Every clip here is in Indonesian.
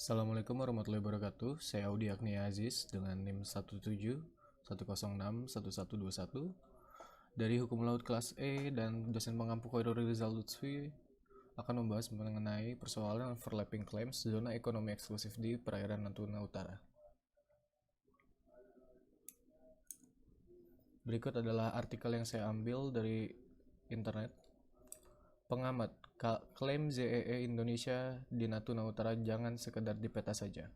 Assalamualaikum warahmatullahi wabarakatuh. Saya Audi Agnia Aziz dengan NIM 171011121 dari Hukum Laut kelas E dan dosen pengampu Khairul Rizal Lutfi akan membahas mengenai persoalan overlapping claims zona ekonomi eksklusif di perairan Natuna Utara. Berikut adalah artikel yang saya ambil dari internet. Pengamat, klaim ZEE Indonesia di Natuna Utara jangan sekedar di peta saja.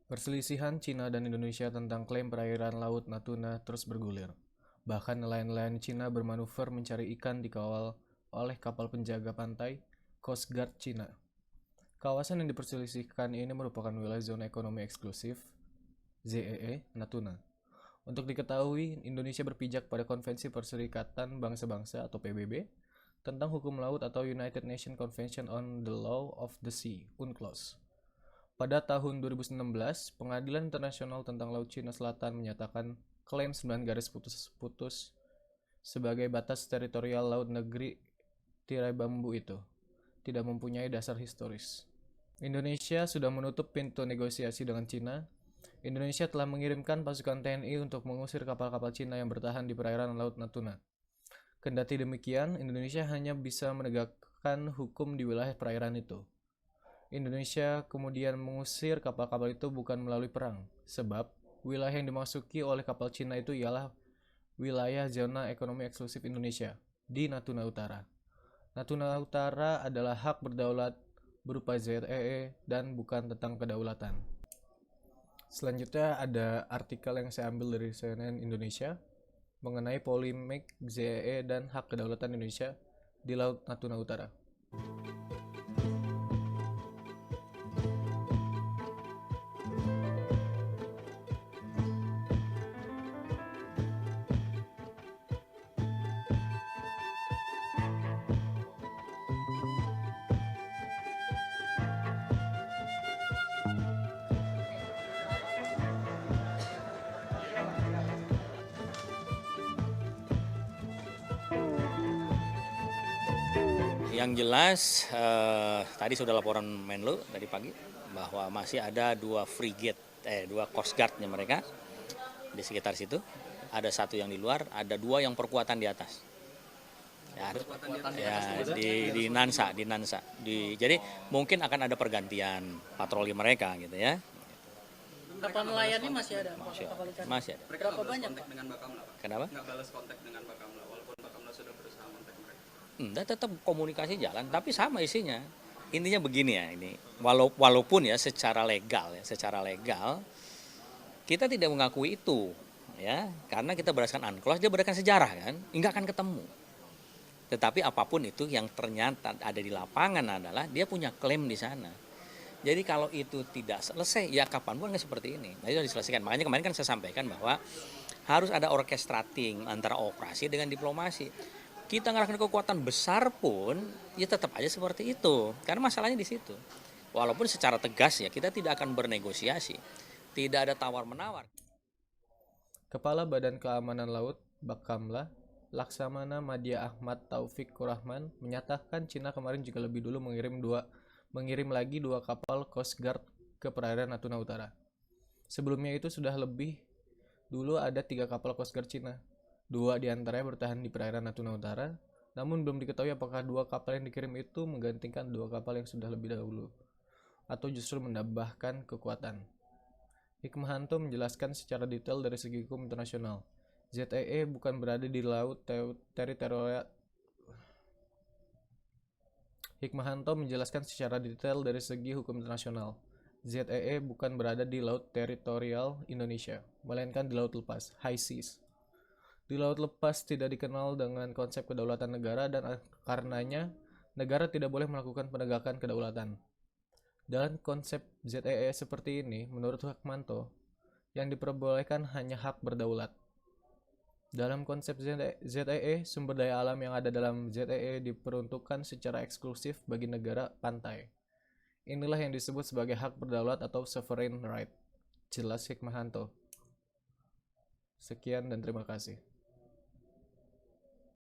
Perselisihan Cina dan Indonesia tentang klaim perairan laut Natuna terus bergulir. Bahkan nelayan-nelayan Cina bermanuver mencari ikan dikawal oleh kapal penjaga pantai Coast Guard Cina. Kawasan yang diperselisihkan ini merupakan wilayah zona ekonomi eksklusif ZEE Natuna. Untuk diketahui, Indonesia berpijak pada Konvensi Perserikatan Bangsa-Bangsa atau PBB tentang hukum laut atau United Nations Convention on the Law of the Sea, UNCLOS. Pada tahun 2016, Pengadilan Internasional tentang Laut Cina Selatan menyatakan klaim 9 garis putus sebagai batas teritorial laut negeri tirai bambu itu tidak mempunyai dasar historis. Indonesia sudah menutup pintu negosiasi dengan Cina. Indonesia telah mengirimkan pasukan TNI untuk mengusir kapal-kapal Cina yang bertahan di perairan Laut Natuna. Kendati demikian, Indonesia hanya bisa menegakkan hukum di wilayah perairan itu. Indonesia kemudian mengusir kapal-kapal itu bukan melalui perang, sebab wilayah yang dimasuki oleh kapal Cina itu ialah wilayah zona ekonomi eksklusif Indonesia di Natuna Utara. Natuna Utara adalah hak berdaulat berupa ZEE dan bukan tentang kedaulatan. Selanjutnya ada artikel yang saya ambil dari CNN Indonesia mengenai polemik ZEE dan hak kedaulatan Indonesia di Laut Natuna Utara. Yang jelas tadi sudah laporan Menlu tadi pagi bahwa masih ada dua Coast Guard-nya mereka di sekitar situ. Ada satu yang di luar, ada dua yang perkuatan di atas. Di Nansa. Jadi mungkin akan ada pergantian patroli mereka gitu ya. Kapal nelayannya masih ada? Masih ada. Berapa banyak? Kenapa? Nggak balas kontak dengan Bakamla, walaupun Bakamla sudah berusaha kontak mereka. Tetap komunikasi jalan, tapi sama isinya. Intinya begini ya, ini walaupun ya secara legal kita tidak mengakui itu ya, karena kita berdasarkan UNCLOS, dia berdasarkan sejarah kan, nggak akan ketemu. Tetapi apapun itu yang ternyata ada di lapangan adalah dia punya klaim di sana. Jadi kalau itu tidak selesai, ya kapanpun nggak seperti ini. Nah itu diselesaikan. Makanya kemarin kan saya sampaikan bahwa harus ada orchestrating antara operasi dengan diplomasi. Kita ngerahkan kekuatan besar pun, ya tetap aja seperti itu. Karena masalahnya di situ. Walaupun secara tegas ya kita tidak akan bernegosiasi. Tidak ada tawar-menawar. Kepala Badan Keamanan Laut, Bakamla, Laksamana Madya Ahmad Taufik Kurahman, menyatakan Cina kemarin juga lebih dulu mengirim lagi dua kapal Coast Guard ke perairan Natuna Utara. Sebelumnya itu sudah lebih dulu ada 3 kapal Coast Guard Cina. 2 diantaranya bertahan di perairan Natuna Utara, namun belum diketahui apakah 2 kapal yang dikirim itu menggantikan 2 kapal yang sudah lebih dahulu, atau justru menambahkan kekuatan. Hikmahanto menjelaskan secara detail dari segi hukum internasional. ZEE bukan berada di laut teritorial. Hikmahanto menjelaskan secara detail dari segi hukum internasional. ZEE bukan berada di laut teritorial Indonesia, melainkan di laut lepas, high seas. Di laut lepas tidak dikenal dengan konsep kedaulatan negara dan karenanya negara tidak boleh melakukan penegakan kedaulatan. Dalam konsep ZEE seperti ini, menurut Hikmahanto, yang diperbolehkan hanya hak berdaulat. Dalam konsep ZEE, sumber daya alam yang ada dalam ZEE diperuntukkan secara eksklusif bagi negara pantai. Inilah yang disebut sebagai hak berdaulat atau sovereign right. Jelas Hikmahanto. Sekian dan terima kasih.